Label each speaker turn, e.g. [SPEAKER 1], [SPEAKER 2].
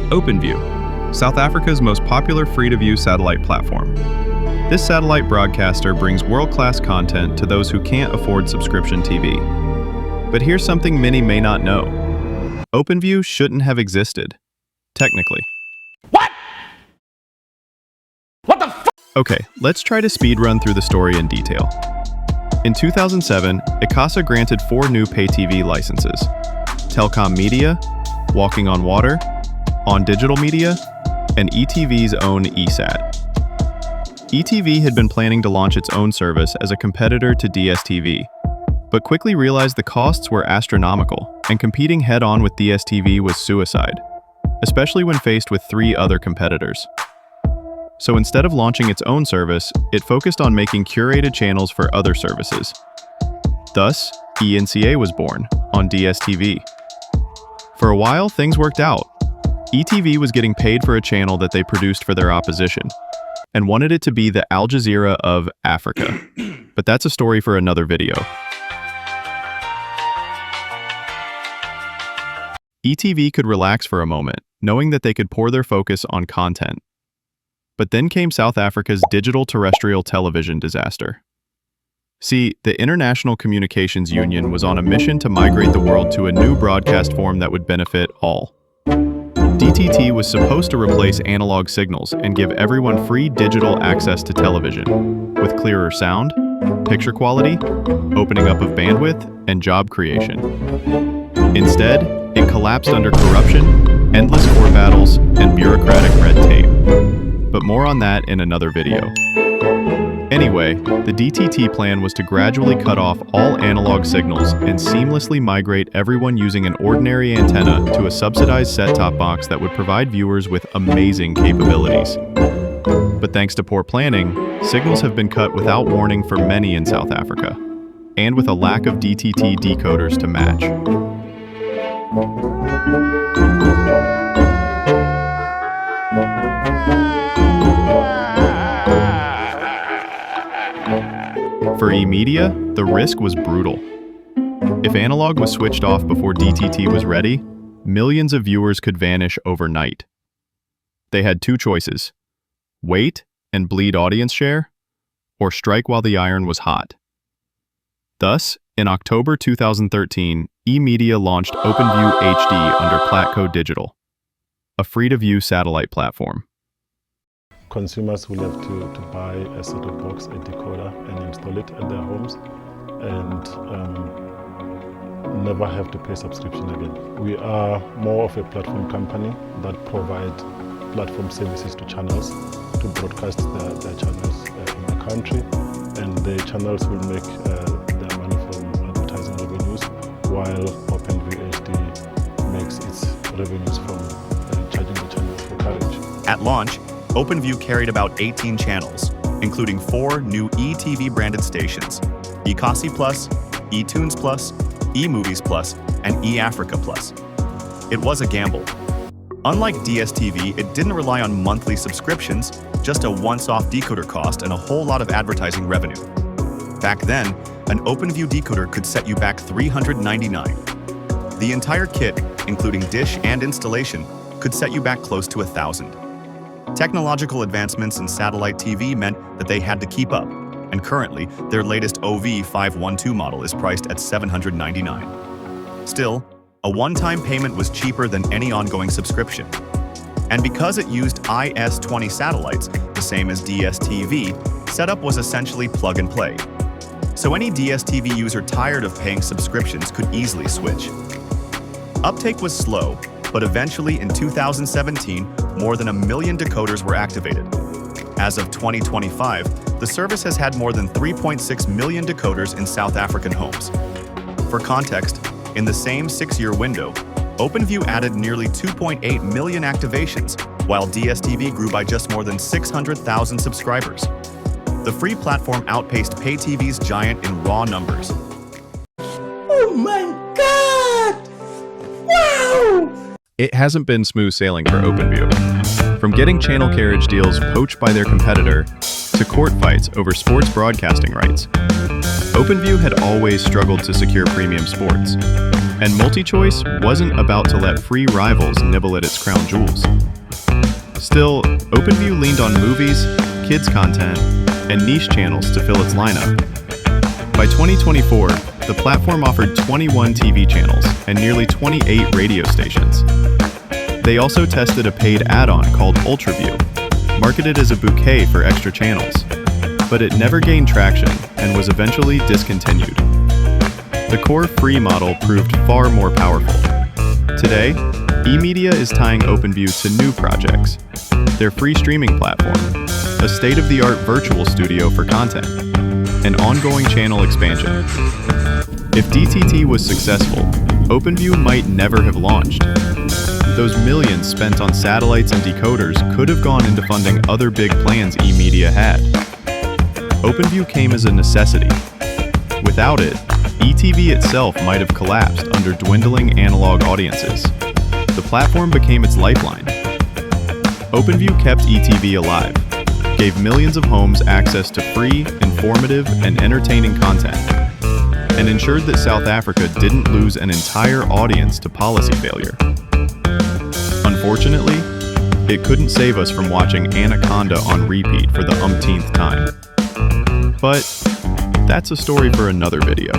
[SPEAKER 1] OpenView, South Africa's most popular free-to-view satellite platform. This satellite broadcaster brings world-class content to those who can't afford subscription TV. But here's something many may not know. OpenView shouldn't have existed, technically.
[SPEAKER 2] What? What the f?
[SPEAKER 1] Okay, let's try to speed run through the story in detail. In 2007, ICASA granted 4 new pay TV licenses: Telkom Media, Walking on Water, On Digital Media, and ETV's own eSat. ETV had been planning to launch its own service as a competitor to DSTV, but quickly realized the costs were astronomical, and competing head-on with DSTV was suicide, especially when faced with 3 other competitors. So instead of launching its own service, it focused on making curated channels for other services. Thus, eNCA was born on DSTV. For a while, things worked out. ETV was getting paid for a channel that they produced for their opposition, and wanted it to be the Al Jazeera of Africa. But that's a story for another video. ETV could relax for a moment, knowing that they could pour their focus on content. But then came South Africa's digital terrestrial television disaster. See, the International Communications Union was on a mission to migrate the world to a new broadcast form that would benefit all. DTT was supposed to replace analog signals and give everyone free digital access to television, with clearer sound, picture quality, opening up of bandwidth, and job creation. Instead, it collapsed under corruption, endless court battles, and bureaucratic red tape. But more on that in another video. Anyway, the DTT plan was to gradually cut off all analog signals and seamlessly migrate everyone using an ordinary antenna to a subsidized set-top box that would provide viewers with amazing capabilities. But thanks to poor planning, signals have been cut without warning for many in South Africa, and with a lack of DTT decoders to match. For eMedia, the risk was brutal. If analog was switched off before DTT was ready, millions of viewers could vanish overnight. They had 2 choices: wait and bleed audience share, or strike while the iron was hot. Thus, in October 2013, eMedia launched OpenView HD under Platco Digital, a free-to-view satellite platform.
[SPEAKER 3] Consumers will have to buy a set-top box, a decoder, and install it at their homes, and never have to pay subscription again. We are more of a platform company that provide platform services to channels to broadcast their channels in the country, and the channels will make their money from advertising revenues, while OpenView HD makes its revenues from charging the channels for carriage.
[SPEAKER 4] At launch, OpenView carried about 18 channels, including 4 new ETV branded stations: eCasi Plus, eTunes Plus, eMovies Plus, and eAfrica Plus. It was a gamble. Unlike DSTV, it didn't rely on monthly subscriptions, just a once-off decoder cost and a whole lot of advertising revenue. Back then, an OpenView decoder could set you back $399. The entire kit, including dish and installation, could set you back close to $1,000. Technological advancements in satellite TV meant that they had to keep up, and currently, their latest OV512 model is priced at $799. Still, a one-time payment was cheaper than any ongoing subscription. And because it used IS-20 satellites, the same as DSTV, setup was essentially plug and play. So any DSTV user tired of paying subscriptions could easily switch. Uptake was slow, but eventually in 2017, more than 1 million decoders were activated. As of 2025, the service has had more than 3.6 million decoders in South African homes. For context, in the same 6-year window, OpenView added nearly 2.8 million activations, while DSTV grew by just more than 600,000 subscribers. The free platform outpaced pay TV's giant in raw numbers.
[SPEAKER 2] Oh my God! Wow!
[SPEAKER 1] It hasn't been smooth sailing for OpenView. From getting channel carriage deals poached by their competitor, to court fights over sports broadcasting rights. OpenView had always struggled to secure premium sports, and MultiChoice wasn't about to let free rivals nibble at its crown jewels. Still, OpenView leaned on movies, kids content, and niche channels to fill its lineup. By 2024, the platform offered 21 TV channels and nearly 28 radio stations. They also tested a paid add-on called UltraView, marketed as a bouquet for extra channels, but it never gained traction and was eventually discontinued. The core free model proved far more powerful. Today, eMedia is tying OpenView to new projects, their free streaming platform, a state-of-the-art virtual studio for content, and ongoing channel expansion. If DTT was successful, OpenView might never have launched. Those millions spent on satellites and decoders could have gone into funding other big plans eMedia had. OpenView came as a necessity. Without it, ETV itself might have collapsed under dwindling analog audiences. The platform became its lifeline. OpenView kept ETV alive, gave millions of homes access to free, informative, and entertaining content, and ensured that South Africa didn't lose an entire audience to policy failure. Unfortunately, it couldn't save us from watching Anaconda on repeat for the umpteenth time. But that's a story for another video.